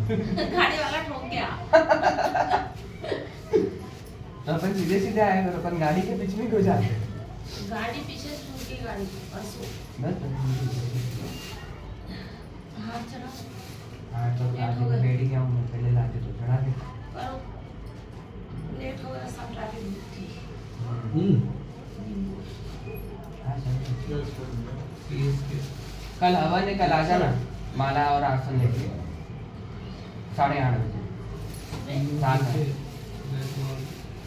गाड़ी वाला ठोक गया। तो अपन सीधे सीधे आए करो, अपन गाड़ी के बीच में क्यों जाते हैं? गाड़ी पीछे से ठोक गई गाड़ी परसों। हाँ चलो। हाँ तो लेट हो गाड़ी गए। रेडी क्या हूँ मैं, पहले लाके तो चढ़ा दे। पर लेट हो गया, सब ट्रैफिक थी। हाँ चल। कल हवन है, कल आ जाना माला और आसन लेके 8:30 बजे। साथ है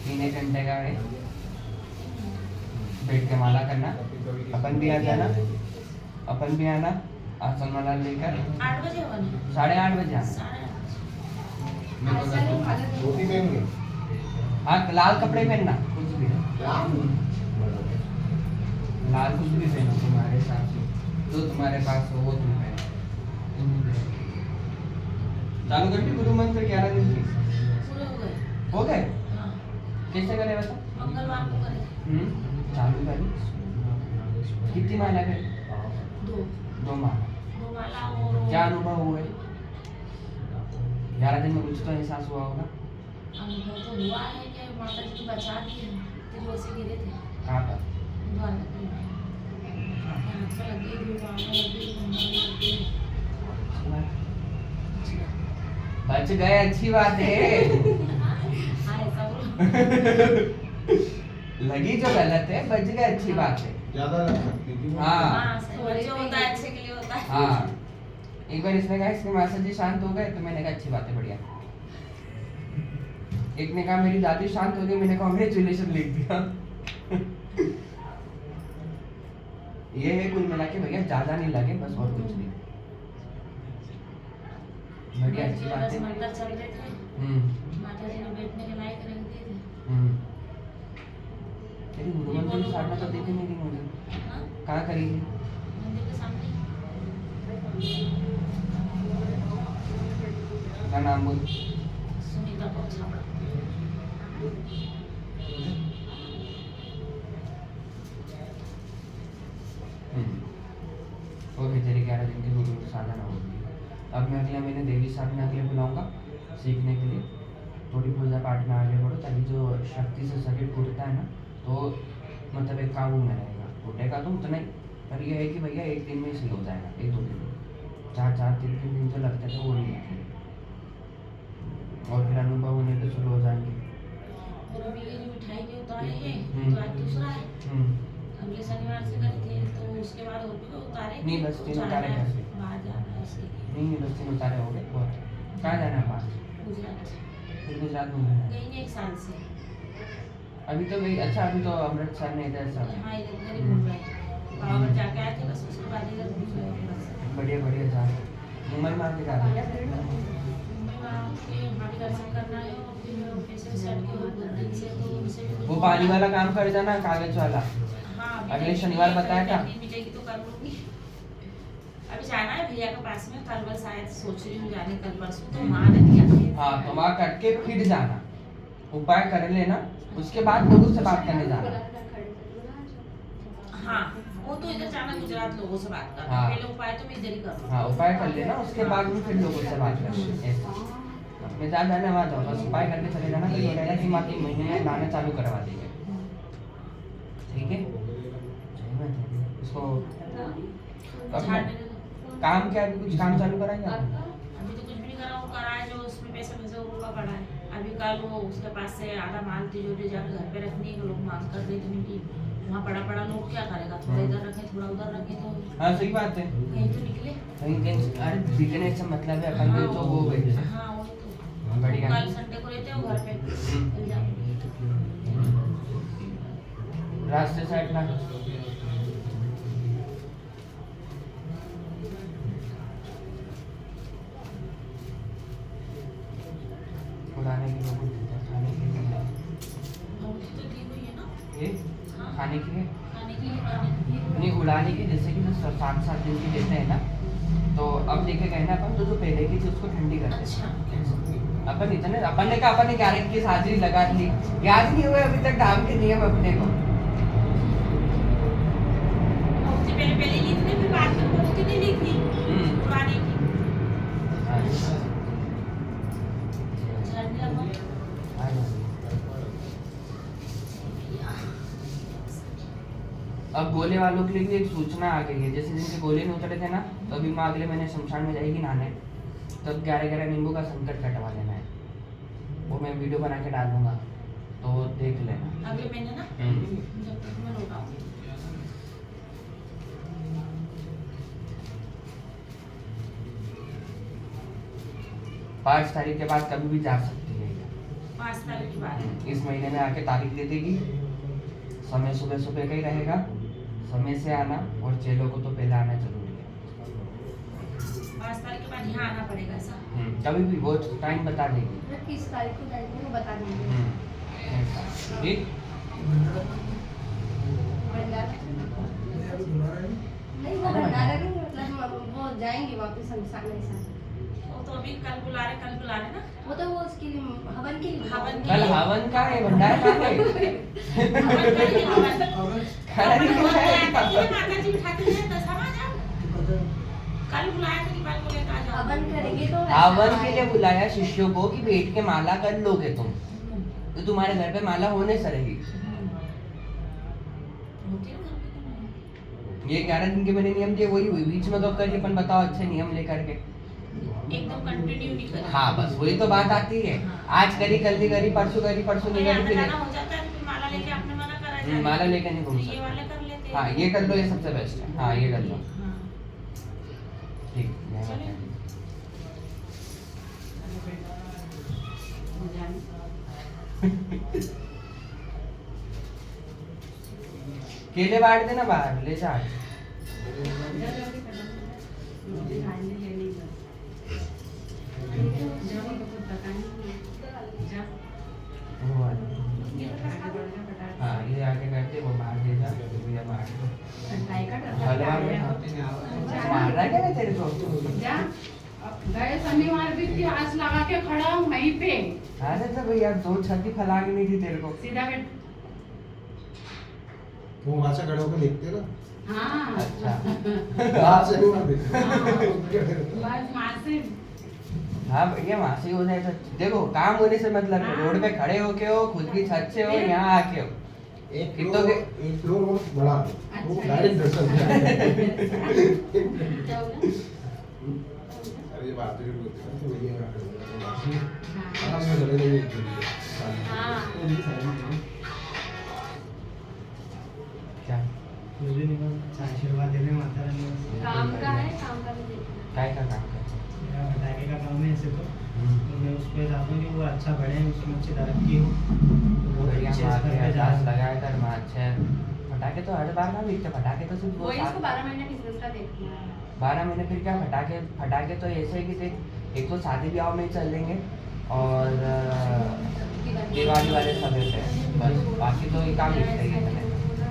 3 घंटे का है, बैठ के माला करना। अपन भी आ जाना, अपन भी आना आसन माला लेकर। 8 बजे हवन है। 8:30 बजे आना। 8:30। धोती पहनेंगे। हाँ लाल कपड़े पहनना, कुछ भी लाल कुछ भी पहनो तुम्हारे हिसाब से, जो तुम्हारे पास हो वो तुम पहनो। चालू कर दी गुरु मंत्र 11 दिन की? पूरे हो गए। हो गए? हाँ, कैसे करे बता? मंगलवार को करे। चालू करी। कितनी माला है? 2 माला। माला और क्या अनुभव हुए? 11 दिन में कुछ तो एहसास हुआ होगा। अनुभव तो हुआ है कि माता जी बचा दी है। तिजोरी से गिरे थे। कहाँ पर? द्वार लगी है। हाथ में लगी, दीवार में लगी, मुंह में लगी। बच गए, अच्छी बात है। हाँ ऐसा बोलो। लगी जो गलत है, बच गए अच्छी बात है। ज्यादा लग सकती थी। हाँ हाँ सही, बच्चे होता है अच्छे के लिए होता है। हाँ, एक बार इसने कहा इसके मासा जी शांत हो गए, तो मैंने कहा अच्छी बात है, बढ़िया। एक ने कहा मेरी दादी शांत हो गई, मैंने कांग्रेचुलेशन लिख दिया। ये है कुल मिला के भैया, ज्यादा नहीं लगे बस, और कुछ नहीं। बढ़िया, अच्छी बात बस है। मंदिर चल रहे थे। माता जी ने बैठने के लायक रख दिए थे। तेरी गुरु मंत्र की साधना तो देखी नहीं थी मुझे। हाँ, कहाँ करी थी? मंदिर के सामने। क्या नाम बोल? सुनीता को छापड़ा। ओके, तेरी 11 दिन की गुरु साधना होगी। अब मैं अगले महीने देवी साधना के लिए बुलाऊंगा सीखने के लिए। थोड़ी पूजा पाठ में आगे बढ़ो, ताकि जो शक्ति से शरीर टूटता है ना, तो मतलब एक काबू में रहेगा। टूटेगा तो उतना ही, पर यह है कि भैया एक दिन में सही हो जाएगा, 1-2 दिन में। 4-3 दिन जो लगते थे वो नहीं लगते, और फिर अनुभव होने पे शुरू हो जाएंगे। मेरे भी ये जो मिठाई के उतारे हैं, हम्म। तो आज दूसरा है। हम्म। अगले शनिवार से करे थे, तो उसके बाद और भी कोई उतारे। नहीं, बस 3 जाना उतारे है, कैसे? बाहर जाना है इसके लिए। नहीं बस 3 उतारे हो गए बहुत। कहाँ जाना है बाहर? गुजरात फिर गुजरात में जाना है। गई नहीं 1 साल से। अभी तो गई, अच्छा अभी तो अमृतसर में इधर सब। हाँ इधर ही घूम रहे हैं। पावागढ़ जाके आए थे, बस उसके बाद इधर घूम रहे हैं बस। बढ़िया बढ़िया जा। मुंबई में आके जा रहे हैं। मुंबई में आके वहाँ भी दर्शन करना है, और फिर पैसे भी सेट किए 2 दिन से, तो उनसे भी वो पानी वाला काम कर जाना, कागज वाला। हाँ, अगले शनिवार बताया था। नहीं मिलेगी तो कर लूंगी। अभी जाना है भैया के पास में, कल बस शायद सोच रही हूँ जाने, कल परसों तो वहाँ नहीं आती है। हाँ तो वहाँ करके फिर जाना, उपाय कर लेना, उसके बाद लोगों से बात करने जाना। हाँ, वो तो इधर जाना गुजरात लोगों से बात करना। हाँ। पहले उपाय तो मैं इधर ही करूँ। हाँ उपाय कर लेना, उसके बाद में फिर लोगों से बात करना। ऐसा मैं जहाँ जाना वहाँ जाओ, बस उपाय करके चले जाना, तो ये रहेगा कि माँ 3 महीने में लाना चालू करवा देंगे। ठीक है, इसको अपना काम क्या, अभी कुछ काम चालू कराएंगे आप? अभी तो कुछ भी नहीं करा, वो करा है जो उसमें पैसे फंसे वो का पड़ा है। अभी कल वो उसके पास से आधा माल तिजोरी जाकर घर पे रखनी है, लोग मांग कर दे, तो उनकी वहाँ पड़ा पड़ा लोग क्या करेगा, थोड़ा इधर रखे थोड़ा उधर रखे, तो हाँ सही बात है। कहीं तो निकले। कहीं अरे बिकने से मतलब है, अपन भी तो वो गई है। हाँ वही तो। बढ़िया। कल संडे को रहते हो घर पे, कल जाऊंगी। रास्ते से हटना। उड़ाने की लोगों खाने के लिए भूख तो दी हुई है ना। ये हाँ, खाने के लिए खाने के लिए खाने के लिए। नहीं, उड़ाने की जैसे कि जो 7-7 दिन की देते हैं ना, तो अब लेके गए ना अपन, तो जो पहले की थी उसको ठंडी कर देते अच्छा। हैं। अपन इतने अपन ने कहा अपन ने 11 की हाजिरी लगा ली, याद नहीं हुए अभी तक धाम के नियम अपने को। बहुत पहले पहले ली थी, फिर बाद में बहुत नहीं ली थी पुराने की। गोले वालों के लिए भी एक सूचना आ गई है। जैसे जिनके गोले नहीं उतरे थे ना, तो अभी माँ अगले महीने शमशान में जाएगी नहाने, तब 11-11 नींबू का संकट कटवा लेना है। वो मैं वीडियो बना के डालूंगा, तो देख लेना अगले महीने ना, जब तक मैं लौटाऊंगी। 5 तारीख के बाद कभी भी जा सकती है। 5 तारीख के बाद इस महीने में आके तारीख दे देगी। समय सुबह सुबह का ही रहेगा, समय से आना, और चेलों को तो पहले आना जरूरी है। 5 तारीख के बाद यहाँ आना पड़ेगा ऐसा। कभी भी वो टाइम बता देगी। मतलब किस तारीख को जाएंगे वो बता देंगे। ऐसा ठीक। भंडारा नहीं, वो भंडारा नहीं, मतलब वो जाएंगे वापस शमशान ऐसा। वो तो अभी कल बुला रहे ना। वो तो वो उसके लिए हवन के लिए हवन के कल लिए। हवन का है, भंडारा का है। हवन करेंगे, हवन। खैर हवन है। माता जी उठाते हैं दशहरा जब। कल बुलाया था कि कल को लेकर आ जाओ। हवन करेंगे तो हवन के लिए बुलाया शिष्यों को कि बैठ के माला कर लोगे तुम, तो तुम्हारे घर पे माला होने से रहेगी। होती है घर पे तो नहीं। ये 11 दिन के मैंने नियम दिए, वही हुई। बीच में कब करिए, अपन बताओ अच्छे नियम लेकर के। एकदम कंटिन्यू नहीं करें। हाँ बस वही तो बात आती है। आज करी, कल नहीं करी, परसों करी, परसों नहीं करी, फिर हो जाता है तो फिर माला लेके आपने मना करा जाए। माला लेकर नहीं घूम ये सकते। वाले कर लेते हैं। हाँ ये कर लो, ये सबसे बेस्ट है। हाँ ये कर लो, हाँ। ठीक। जय माता चलिए। दी। केले बांट देना बाहर, ले जा। वो वाला। हाँ ये आगे करते, वो बाहर ले जा, तो भैया बाहर दो। हलवा में मार रहा है क्या तेरे को? गए शनिवार भी प्यास लगा के खड़ा हूँ वहीं पे। अरे तो भैया 2 छत्ती फलांग नहीं थी तेरे को। सीधा बैठ। वो वहां से खड़े होकर देखते ना। हाँ अच्छा। वहां से भी वहां देखते। बस वहाँ से हाँ भैया वहाँ से हो जाए तो देखो, काम होने से मतलब है। रोड पे खड़े होके हो, खुद की छत से हो, यहाँ आके हो। एक कितनों फ्लोर के- एक फ्लोर और बढ़ा दो, वो अच्छा। डायरेक्ट दर्शन क्या होगा? अरे ये बात भी बोलते हैं तो ये हाँ। आराम से चले जाइए। हाँ। क्या आशीर्वाद देने माता रानी काम का है, काम का नहीं। काय का काम करते मेरा पटाखे का काम है ऐसे तो हो? मैं उस पर चाहता हूँ कि वो अच्छा बढ़े, उसमें अच्छी तरक्की हो, तो बहुत बढ़िया अच्छे माँ स्तर के पे जा अरदास लगाया कर, माँ अच्छे पटाखे तो हर बार ना बिकते। पटाखे तो सिर्फ वही इसको 12 महीने बिजनेस का देखना है। 12 महीने फिर क्या। पटाखे तो ऐसे है कि देख, एक तो शादी ब्याह में चल देंगे, और दिवाली वाले सब ऐसे हैं। बस बाकी तो ये काम दिखते ही है,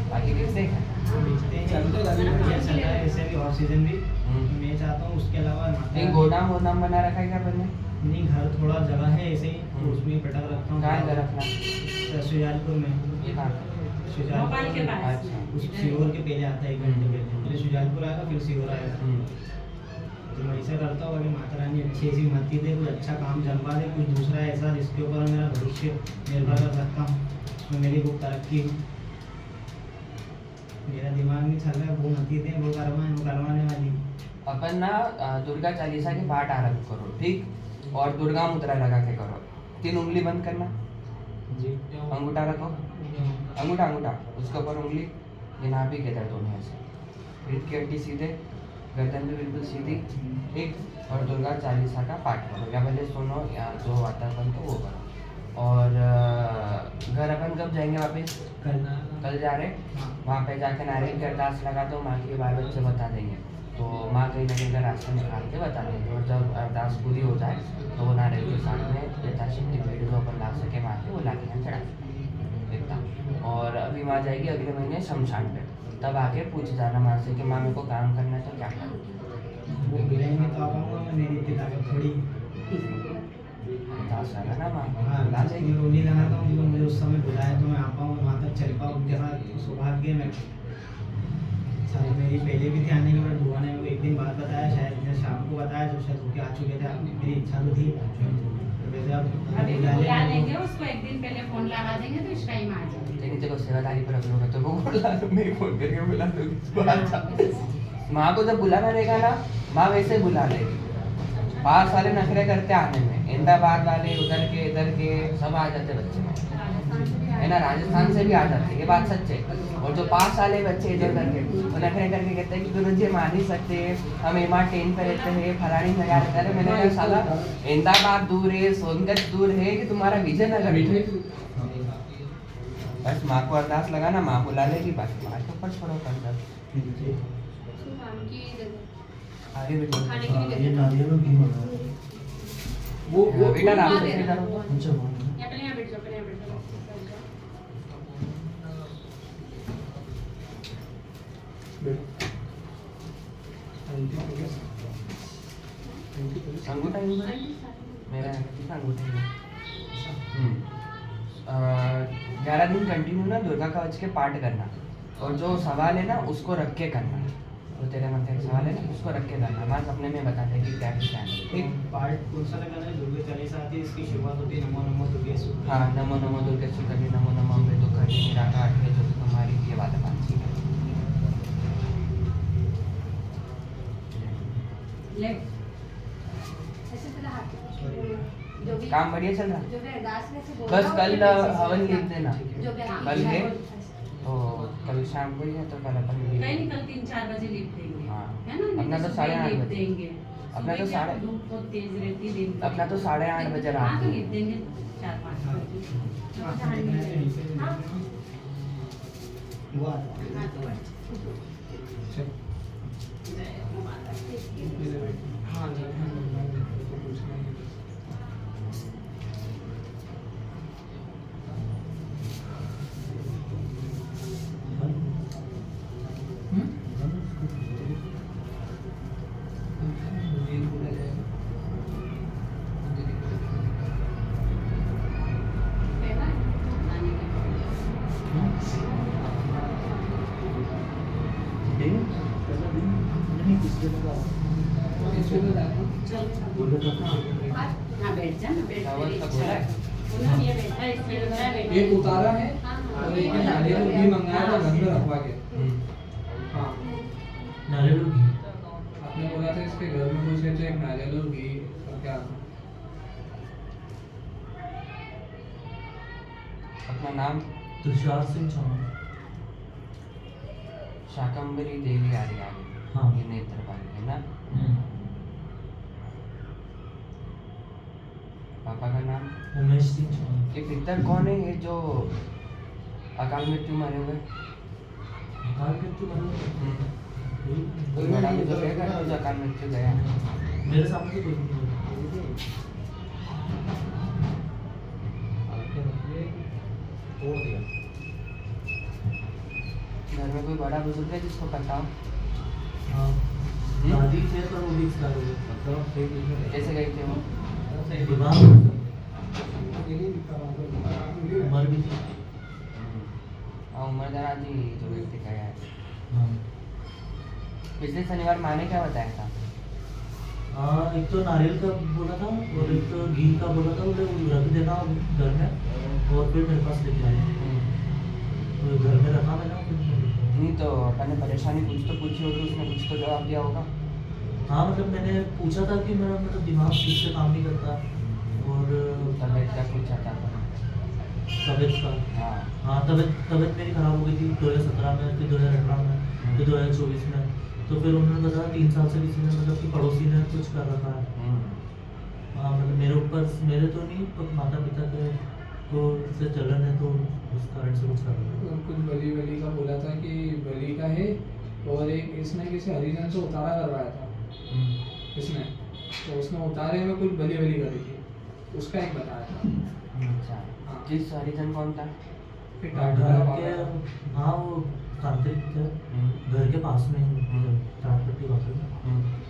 बाकी दिखते ही हैं। बेचते हैं। चलते रहते हैं। बढ़िया चल रहा है ऐसे भी, ऑफ सीजन भी। हम्म। मैं चाहता हूँ उसके अलावा माता एक गोदाम वोदाम बना रखा है क्या अपन ने? नहीं, घर थोड़ा जगह है ऐसे ही, तो उसमें ही पटक रखता हूँ। कहाँ इधर रखना? शुजालपुर में। ये कहाँ? भोपाल के पास। अच्छा। उस सीहोर के पहले आता है, 1 घंटे पहले शुजालपुर आएगा, फिर सीहोर आएगा। तो मैं ऐसा करता हूँ, अगर माता रानी अच्छी ऐसी मती दे, कुछ अच्छा काम चलवा दे, कुछ दूसरा ऐसा जिसके ऊपर मेरा भविष्य निर्भर कर सकता हूँ, उसमें मेरी खूब तरक्की हो। मेरा दिमाग नहीं चल रहा है, वो मती दे, वो करवाने वाली। अपन ना दुर्गा चालीसा के पाठ आरंभ करो, ठीक? और दुर्गा मुद्रा लगा के करो। 3 उंगली बंद करना, जी। अंगूठा रखो, अंगूठा उसके ऊपर उंगली, ये नाभि के इधर दोनों ऐसे, पीठ की हड्डी सीधे, गर्दन भी बिल्कुल सीधी, ठीक? और दुर्गा चालीसा का पाठ करो, या भले सुनो या जो आता है अपन को वो करो। और घर अपन कब जाएंगे वापस? कल जा रहे। हाँ। वहाँ पे जाके नारियल की अरदास लगा दो, माँ के बाल बच्चे बता देंगे, तो माँ कहीं ना कहीं का रास्ता निकाल के बता देंगे। और जब अरदास पूरी हो जाए तो वो नारियल के सामने यथाशक्ति पेड़ जो अपन ला सके माँ के, वो ला के चढ़ा देंगे इतना। और अभी माँ जाएगी अगले महीने शमशान पे, तब आके पूछ जाना माँ से कि माँ मेरे को काम करना है तो क्या करूँ। वो बुलाएंगे तो आ पाऊंगा मैं, मेरी इतनी ताकत थोड़ी। अरदास लगा ना माँ, हाँ, बुला देंगे। मैं रोने लगाता हूँ कि मुझे उस समय बुलाया तो मैं आ पाऊँ, वहाँ तक चल पाऊँ, उनके साथ सौभाग्य में। सारी मेरी पहले भी थी आने की, बट भगवान ने एक दिन बाद बताया, शायद शाम को बताया, जब शायद होके आ चुके थे। मेरी इच्छा तो थी, तो वैसे आप अभी बुला लेंगे उसको, एक दिन पहले फोन लगा देंगे तो इस टाइम आ जाएगा। लेकिन देखो सेवादारी पर रख लूंगा तो वो बुला लो, मैं फोन करके बुला दूंगी। माँ को जब बुलाना रहेगा ना, माँ वैसे बुला लेगी। पास वाले नखरे करते आने में, अहमदाबाद वाले उधर के इधर के सब आ जाते बच्चे में, है ना, राजस्थान से भी आ जाते, ये बात सच है। और जो पास वाले बच्चे इधर उधर के वो नखरे करके कहते हैं कि गुरुजी हम आ नहीं सकते, हम MR10 पे रहते हैं, फलानी जगह रहते हैं। मैंने कहा साला अहमदाबाद दूर है, सोनगंज दूर है कि तुम्हारा विजयनगर है। बस माँ को अरदास लगा ना, माँ बुला लेगी, बाकी माँ के ऊपर छोड़ो कर दो। आगे बेटा खाने के लिए ये नारियल और घी मंगाया था। वो बेटा राम से इधर हो। अच्छा वो यहाँ पे यहाँ बैठ जाओ, पहले यहाँ बैठ जाओ। अंगूठा यूज है मेरा, कितना अंगूठा है? 11 दिन कंटिन्यू ना दुर्गा कवच के पाठ करना, और जो सवाल है ना उसको रख के करना, तो तेरे मन में सवाल है ना उसको रख के करना। माँ अपने में बताते हैं कि क्या क्या है। एक पार्ट कौन सा लगाना है? दुर्गा चालीसा आती है, इसकी शुरुआत होती है नमो नमो दुर्गे सुख। हाँ, नमो नमो दुर्गे सुकरी, नमो नमो अम्बे दुखरी, निराकार है जो तुम्हारी, ये वाला बात ठीक है। ले ऐसे तेरा हाथ जो भी काम बढ़िया चल रहा है। जो भी अरदास में से बोल बस रहा हूँ, कल वो हवन लिख लिख देना। जो भी कल है तो कल शाम को ही है, तो कल अपन लिख कहीं देंगे। नहीं, कल 3-4 बजे लिख देंगे, हाँ। है ना? अपना तो सुबह 8:30 लिख बजे। देंगे। अपना तो सुबह क्या, 8:30 धूप बहुत तेज रहती है दिन में। अपना तो 8:30 बजे रात हाँ, तो को। लिख देंगे 4-5 बजे। हाँ। वो आता है। हाँ बैठ जा ना, बैठ चावल जा। का बोला है? बोला ये बैठा है, इसलिए बोला है, बैठ। एक उतारा है और एक नारियल और घी मंगाया था घर में रखवा के। हाँ, नारियल और घी। आपने बोला था इसके घर में कुछ है तो एक नारियल और घी और क्या था? अपना नाम तुषार सिंह चौहान। शाकंभरी देवी आर्य, हाँ। ये नेत्र वाली है ना। पापा का नाम? उमेश सिंह चौहान। ये पितर कौन है, ये जो अकाल मृत्यु मरे हुए? अकाल मृत्यु कोई बड़ा बुजुर्ग है क्या जो अकाल मृत्यु गया? मेरे सामने तो कोई नहीं। तोड़ दिया। घर में कोई बड़ा बुजुर्ग है जिसको पता हो? हाँ, दादी थे पर वो भी एक्सपायर हो गए। कैसे गए थे वो? बीमार मर भी थी। हाँ, उम्र दराज ही जो व्यक्ति का है। हाँ। पिछले शनिवार माँ ने क्या बताया था? हाँ, एक तो नारियल का बोला था और एक तो घी का बोला था, बोले रख देना घर में और फिर मेरे पास लेके आए। तो घर में रखा मैंने, फिर नहीं तो अपन ने परेशानी कुछ तो पूछी होगी, उसने कुछ तो जवाब दिया होगा। हाँ, मतलब मैंने पूछा था कि मेरा मतलब दिमाग ठीक से काम नहीं करता और तबीयत का पूछा था अपन। तबीयत का। हाँ। हाँ, तबीयत मेरी खराब हो गई थी 2017 में, फिर 2018 में, फिर 2024 में। तो फिर उन्होंने बताया 3 साल से किसी ने मतलब कि पड़ोसी ने कुछ कर रखा है। हाँ, मतलब मेरे ऊपर, मेरे तो नहीं पर माता पिता के तो से चलन है, तो उस कारण से कुछ कर रखा है। और कुछ बली वली का बोला था कि बली का है, और एक इसने किसी हरिजन से उतारा करवाया था इसने, तो उसने उतारे में कुछ बली वली करी थी, उसका एक बताया था। अच्छा, हाँ। किस हरिजन कौन था? फिर घर टाटा के, हाँ वो तांत्रिक थे, घर के पास में ही टाटपट्टी वाले।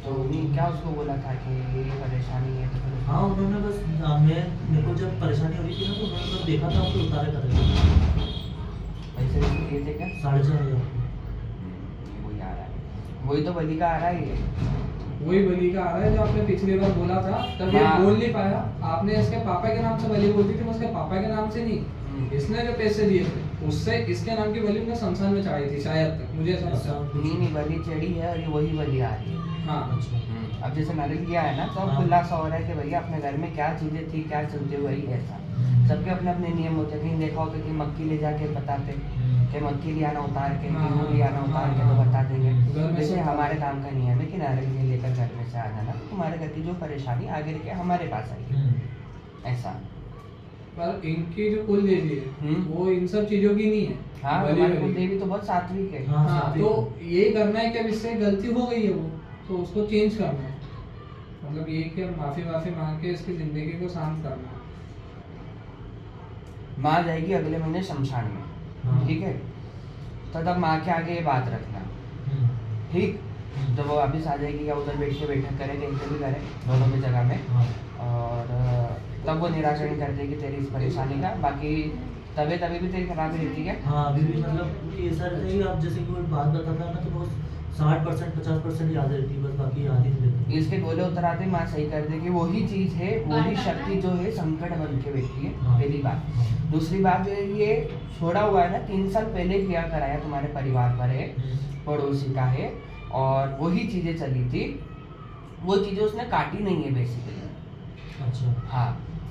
तो उन्हीं क्या उसको बोला था कि ये परेशानी है, तो फिर हाँ, उन्होंने बस मेरे को जब परेशानी हो रही थी ना, तो उन्होंने बस देखा था और फिर उतारे कर रहे थे। पैसे वैसे दिए थे क्या? 4,500। वही आ रहा है, वही तो बलि का आ रहा है ये। वही बली का आ रहा है जो आपने पिछली बार बोला था, तब ये हाँ। बोल नहीं पाया। आपने इसके पापा के नाम से बलि बोलती थी, उसके पापा के नाम से नहीं, इसने जो पैसे दिए थे उससे इसके नाम की बलि उन्हें शमशान में चढ़ाई थी शायद तक, मुझे ऐसा लगता है। नहीं बलि चढ़ी है और ये वही बलि आ रही है। हाँ अब जैसे नरक गया है ना, तो अब हाँ। खुलासा हो रहा है कि भैया अपने घर में क्या चीजें थी, क्या चलते हुए ऐसा सबके अपने अपने नियम होते हैं। कहीं देखा होगा कि मक्की ले जाके बताते कि मक्की ले आना उतार के, हाँ, गेहूं ले आना उतार के, तो हाँ, बता देंगे। घर में जैसे सब- हमारे काम का नियम है कि नारियल ये लेकर घर में से आ जाना, तो तुम्हारे घर की जो परेशानी आगे रह के हमारे पास आएगी, ऐसा। पर इनकी जो कुल देवी है वो इन सब चीजों की नहीं है। हाँ, बलि हमारी वलि। कुल देवी तो बहुत सात्विक है। हाँ, हाँ, सात्विक। तो यही करना है कि अब इससे गलती हो गई है वो, तो उसको चेंज करना है। मतलब ये कि माफी मांग के इसकी जिंदगी को शांत करना है। माँ जाएगी अगले महीने शमशान में, हाँ। ठीक है, तो तब माँ के आगे ये बात रखना, ठीक। जब वो वापिस आ जाएगी या उधर बैठ के बैठक करे, कहीं पे भी करे, दोनों की जगह में, हाँ। और तब वो निराकरण कर देगी तेरी इस परेशानी का। बाकी तबीयत अभी भी तेरी खराब ही रहती है। हाँ, अभी भी मतलब ये ऐसा रहता है कि आप जैसे कोई बात बताता है ना, तो वो 60% 50% याद रहती है, बस बाकी याद ही नहीं रहती। इसके गोले उतराते माँ सही कर देगी। वही चीज है, वही शक्ति जो है संकट बन के बैठी है, हाँ। पहली बात। दूसरी बात ये छोड़ा हुआ है ना, 3 साल पहले किया कराया तुम्हारे परिवार पर है, पड़ोसी का है, और वही चीजें चली थी, वो चीजें उसने काटी नहीं है बेसिकली। अच्छा। हाँ,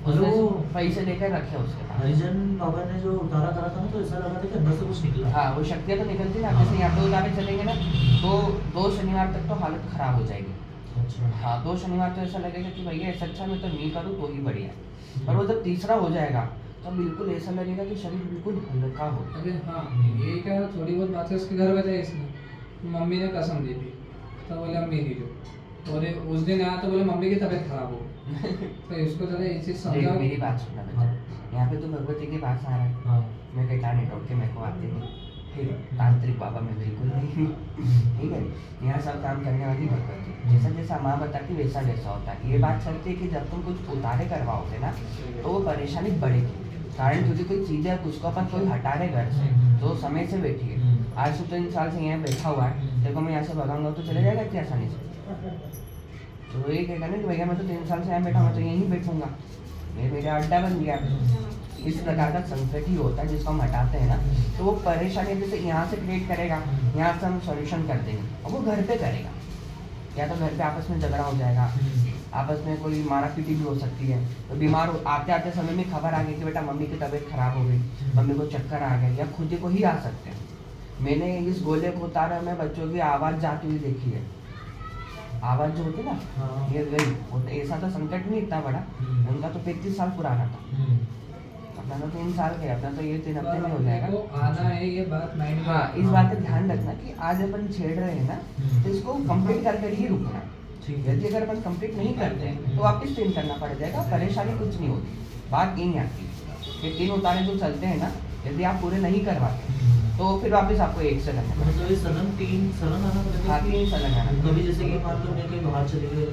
और उसने वो पैसे लेकर रखे उसके पास। हरिजन बाबा ने जो उतारा करा था ना, तो ऐसा लगा था कि अंदर से कुछ निकला। हाँ, वो शक्तियाँ तो निकलती ना, जैसे यहाँ पे उतारे चलेंगे ना, तो 2 शनिवार तक तो हालत खराब हो जाएगी। अच्छा। हाँ, 2 शनिवार तो ऐसा लगेगा कि भैया ऐसा अच्छा मैं तो नहीं करूँ तो ही बढ़िया है। पर वो जब तीसरा हो जाएगा तो बिल्कुल ऐसा लगेगा कि शरीर बिल्कुल हल्का हो। अरे हाँ, ये क्या थोड़ी बहुत बातें उसके घर बताई इसने। मम्मी ने कसम दी थी, तो बोले अम्मी नहीं दो, और उस दिन आया तो बोले मम्मी की तबीयत खराब हो गई। तो इसको चले ये चीज़ देख समझाओ। मेरी बात सुनना बेटा, यहाँ पे तो भगवती के पास आ रहा है, हाँ। मैं कहीं टाने टोट के मेरे को आते नहीं, ठीक है, तांत्रिक बाबा मैं बिल्कुल नहीं, ठीक है। यहाँ सब काम करने वाली भगवती, जैसा जैसा माँ बताती वैसा वैसा होता है। ये बात सत्य है कि जब तुम कुछ उतारे करवाओगे ना, तो वो परेशानी बढ़ेगी। कारण क्योंकि कोई चीज़ है, कुछ को अपन कोई हटा रहे घर से, तो समय से बैठी है। आज से 3 साल से यहाँ बैठा हुआ है, देखो मैं यहाँ से भगाऊंगा तो चले जाएगा इतनी आसानी से। तो ये कहेगा ना कि भैया मैं तो 3 साल से यहाँ बैठा हूँ, मैं तो यहीं बैठूंगा, ये मेरा अड्डा बन गया। इस प्रकार का संकट ही होता है जिसको हम हटाते हैं ना, तो वो परेशानी जैसे यहाँ से क्रिएट करेगा, यहाँ से हम सॉल्यूशन कर देंगे, और वो घर पे करेगा। या तो घर पे आपस में झगड़ा हो जाएगा, आपस में कोई मारा पीटी भी हो सकती है, तो बीमार आते आते समय में खबर आ गई कि बेटा मम्मी की तबीयत खराब हो गई, मम्मी को चक्कर आ गए, या खुद को ही आ सकते हैं। मैंने इस गोले को उतारा में बच्चों की आवाज़ जाती हुई देखी है। आवाज़ जो होती है ना, हाँ। ये गई, वो तो ऐसा तो संकट नहीं इतना बड़ा, उनका तो 35 साल पुराना था, अपना तो 3 साल का है, अपना तो ये 3 हफ्ते में हो जाएगा। तो आना है ये बात माइंड में। हाँ, इस बात का ध्यान रखना कि आज अपन छेड़ रहे हैं ना, तो इसको कंप्लीट करके ही रुकना है। ठीक है। यदि अगर अपन कंप्लीट नहीं करते हैं तो वापस 3 करना पड़ जाएगा, परेशानी कुछ नहीं होती। बात यही आती है कि 3 उतारे जो चलते हैं ना, यदि आप पूरे नहीं करवाते तो फिर वापस आपको 1 से करना पड़ेगा। मतलब ये सलन 3 सलन आना पड़ेगा। हाँ, 3 से लगाना। कभी जैसे कि मान लो मैं कहीं बाहर चले गए,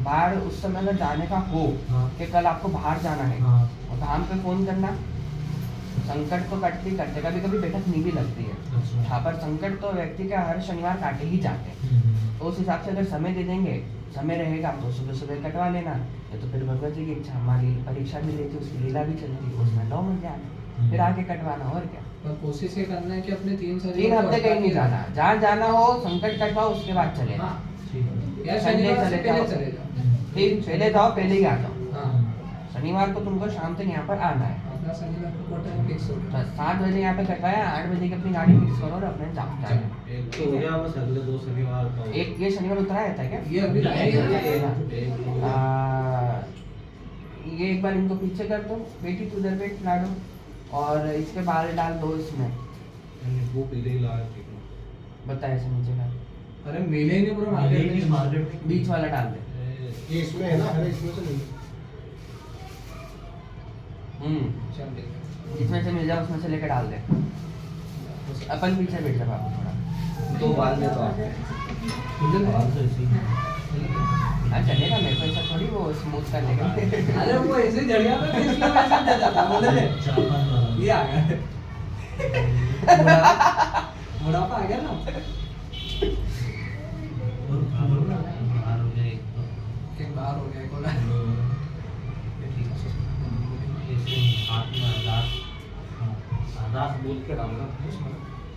बाहर उस समय अगर जाने का हो हाँ। कि कल आपको बाहर जाना है, हाँ। और धाम पे फोन करना। संकट तो कटती करते, कभी कभी बैठक नहीं भी लगती है। अच्छा। हाँ, पर संकट तो व्यक्ति का हर शनिवार काटे ही जाते हैं। तो उस हिसाब से अगर समय दे देंगे, समय रहेगा तो सुबह सुबह कटवा लेना, या तो फिर भगवत जी की इच्छा, हमारी परीक्षा भी लेती, उसकी लीला भी चलती, उसमें 9 बजे आना, फिर आके कटवाना, और क्या। पर कोशिश ये करना है कि अपने 3 शरीर 3 को हफ्ते कहीं नहीं हटा के- जाना, जहाँ जाना हो संकट कटवाओ, उसके बाद चले जाओ। हाँ, ठीक है। या संडे शनिवार से चले पहले जाओ। चले जाओ। ठीक, पहले जाओ, पहले ही आ जाओ। हाँ, शनिवार को तुमको शाम तक यहाँ पर आना है। अपना शनिवार को टाइम फिक्स हो गया। 7 बजे यहाँ पे कटवाया, 8 बजे की अपनी गाड़ी फिक्स करो और अपने जाओ। तो हो गया बस अगले 2 शनिवार का। एक ये शनिवार उतराया था क्या? ये अभी लाया ही है। ये एक बार इनको पीछे कर दो, बेटी तू उधर बैठ लाडो, और इसके बाल डाल दो इसमें। वो पहले ही लाया ठीक बता ऐसे नीचे डाल, अरे मिले ही नहीं पूरा मार्केट में। मार्केट में बीच वाला डाल दे। है। ये इसमें है ना, अरे इसमें से नहीं। चल ठीक है। जिसमें से मिल जाए उसमें से लेकर डाल दे। अपन पीछे बैठ जा बाबू थोड़ा। 2 बाल में तो आपके। बाल तो ऐसे ही। हाँ चलेगा, मेरे को ऐसा थोड़ी वो स्मूथ कर लेगा। अरे वो ऐसे जड़ गया था, इसलिए मैं ऐसे दे देता बोले ले। 4-5 बाल। ये आ गया। बुढ़ापा आ गया ना। और बाल हो गए। बोल के डालना उसमें।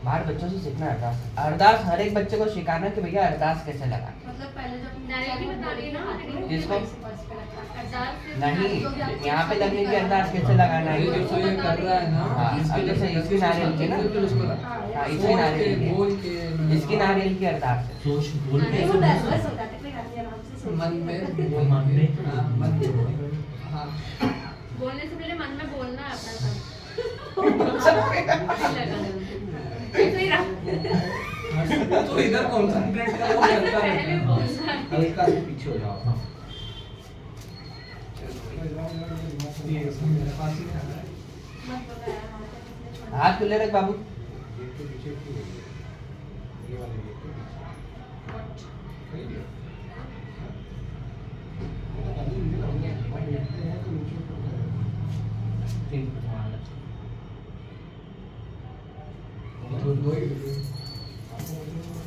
बाहर बच्चों से सीखना है अरदास। अरदास हर एक बच्चे को सिखाना कि भैया अरदास कैसे लगाना। मतलब पहले जब डायरेक्टली बता रही है ना, किसको? अरदास से नहीं, यहाँ पे लगने की अरदास कैसे लगाना है। ये जो ये कर रहा है ना, हाँ, अब जैसे इसकी नारियल की ना, फिर उसको लगा। हाँ, इसकी नारियल की, बोल के इसकी नारियल की अरदास है। सोच बोल नहीं, के वो बस होता है, कोई गाली आराम से सोच मन में वो मन में हाँ, मन में हाँ बोलने से पहले मन में बोलना है अपना सब। ऐसे ही रहा। तो इधर कॉन्सेंट्रेट करो, वो चलता पहले रहता बोलना है। हल्का से पीछे हो जाओ। हाँ। है। ये सब मेरे पास ही है। मत बोला यार, हमारे पास इसलिए हाथ खुले रख बाबू। गेट के पीछे क्यों हो गया? ये वाले गेट के पीछे। सही है। दो ही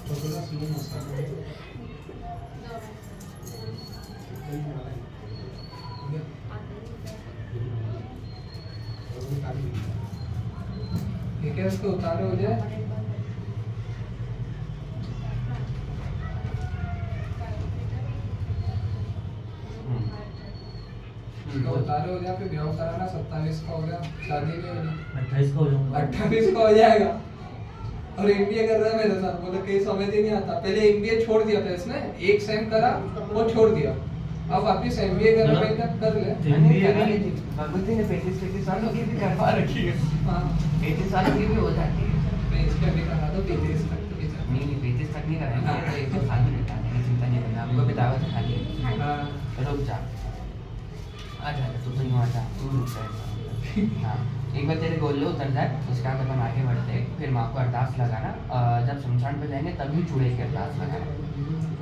तो थोड़ा स्लो मसाला ठीक है, इसको उतारो हो जाए। इसको उतारो हो जाए, फिर ब्याह कराना 27 का हो गया, शादी नहीं होगी 28 को हो जाऊंगा। 28 का हो जाएगा। और एमबीए कर रहा है मेरे साथ, बोले कहीं समझ ही नहीं आता। पहले एमबीए छोड़ दिया था इसने, एक सेम करा वो छोड़ दिया, अब वापिस एमबीए कर रहा है, कर ले। भगवती ने 35 सालों की भी करवा रखी है। हाँ 35 सालों की भी हो जाती है। मैं इसका भी करा दो 33 तक तो बेचा। नहीं 35 तक नहीं कराएंगे, तो 1-2 साल में निपटा देंगे, चिंता नहीं करना। हमको भी दावत खा ली। हाँ रुक जा, आ जा, तू तो यूँ आ जा, तू रुक जा। हाँ, एक बार तेरे गोले उतर जाए, उसके बाद अपन आगे बढ़ते हैं। फिर माँ को अरदास लगाना, जब शमशान पे जाएंगे तभी चूड़े की अरदास लगाना।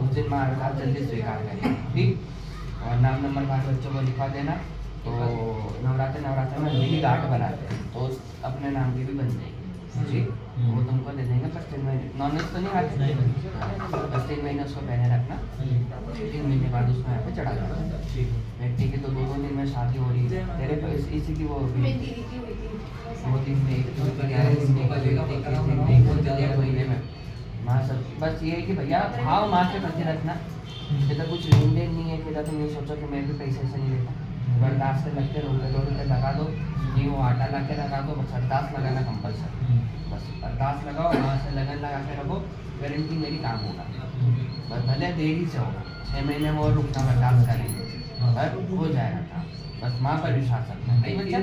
उस दिन माँ अरदास जल्दी स्वीकार करेगी, ठीक। और नाम नंबर बाहर बच्चों को लिखवा देना। तो नवरात्र में हल्दी की गांठ बनाते हैं, तो अपने नाम की भी बन जाएगी, ठीक। वो तुमको दे देंगे, बस 3 महीने नॉनवेज तो नहीं खाते, बस 3 महीने उसको पहने रखना। 3 महीने बाद उसको यहाँ पे चढ़ा देना, ठीक है। तो 2 दिन में शादी हो रही है तेरे को, इसी की वो मेरी दीदी की हुई थी। 2 दिन में 11 दिन में 1 महीने में माँ सब। बस ये है कि भैया भाव माँ से करके रखना। इधर कुछ लेन देन नहीं है कि इधर तुम ये सोचो कि मैं भी पैसे से नहीं लेता। अरदास से लगते ₹2 लगा दो, नहीं वो आटा ला के लगा दो, बस अरदास लगाना कंपल्सरी। बस अरदास लगाओ, वहाँ से लगन लगा के रखो, गारंटी मेरी काम होगा। बस भले देरी से होगा, 6 महीने में और रुकना, अरदास करेंगे पर हो जाएगा काम। बस माँ पर विश्वास रखना, नहीं बच्चा।